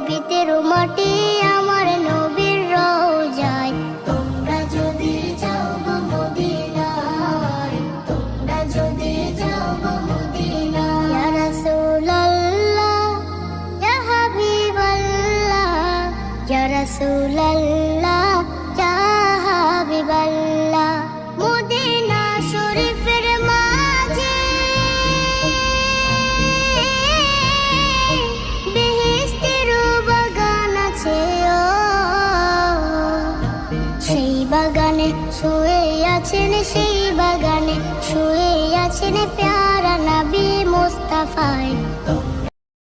পবিত্র মাটি আমার নবীর রওজায়। তোমরা যদি যাও গো মদিনায়, তোমরা যদি যাও গো মদিনায়। ইয়া রাসূলুল্লাহ ইয়া হাবিবাল্লাহ, ইয়া রাসূলুল্লাহ ইয়া হাবিবাল্লাহ। মদিনা শরীফের মাঝে বেহেশতের বাগান আছে, সেই বাগানে শুয়ে আছেন, সেই বাগানে শুয়ে আছেন প্যারা নবী মুস্তাফা।